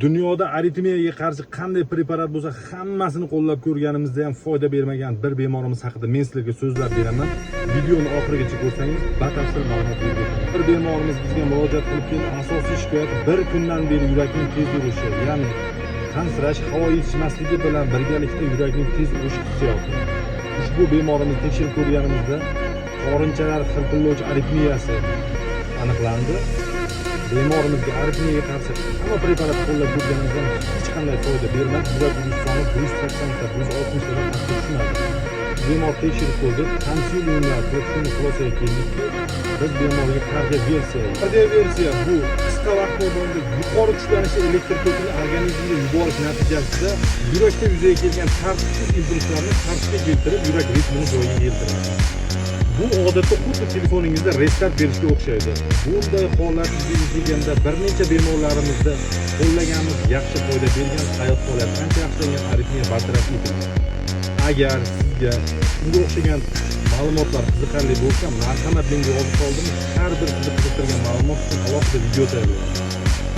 Dunyoda aritmiyaga qarshi qanday preparat bo'lsa, hammasini qo'llab ko'rganimizda ham foyda bermagan bir bemorimiz haqida men sizlarga so'zlab beraman. Videoni oxirigacha ko'rsangiz batafsil ma'lumot beraman. Bir bemorimiz bizga murojaat qilib kelgan asosiy shikoyat bir kundan beri yurakning tez urishi, ya'ni qansirash, havo yetishmasligi bilan birgalikda yurakning tez urishi hissiyoti. Ushbu bemorimizni tekshirib ko'rganimizda qorinchalar xilpillovchi aritmiyasi aniqlandi. Bemorimizga aritmiyaga qarshi hamma preparat qo'llab ko'rganimizdan hech qanday foyda bermadi. Yurak urishi soni 180 ta 160 tadan ortib tushmadi. Bemor tekshirib ko'rdik, konsiliumlar qilib shuni xulosaga keldikki, biz bemorga kardioversiya bu qisqa vaqt mobaynida yuqori kuchlanishli elektr tokini organizmga yuborish natijasida yurakda yuzaga kelgan tartibsiz impulslarni tartibga keltirib, yurak ritmini joyiga keltiradi. Bu odatda xuddi telefoningizda restart berishga o'xshaydi. Bunday holat yuzasiga bir necha bemorlarimizda qo'llaganimiz yaxshi foyda bergan, hayot holati ancha yaxshilangan aritmiya bartaraf etildi. Agar sizga bunga o'xshagan ma'lumotlar qiziqarli bo'lsa, marhamat menga yozib qoldingiz. Har bir sizni qiziqtirgan ma'lumot uchun alohida video tayyorlayman.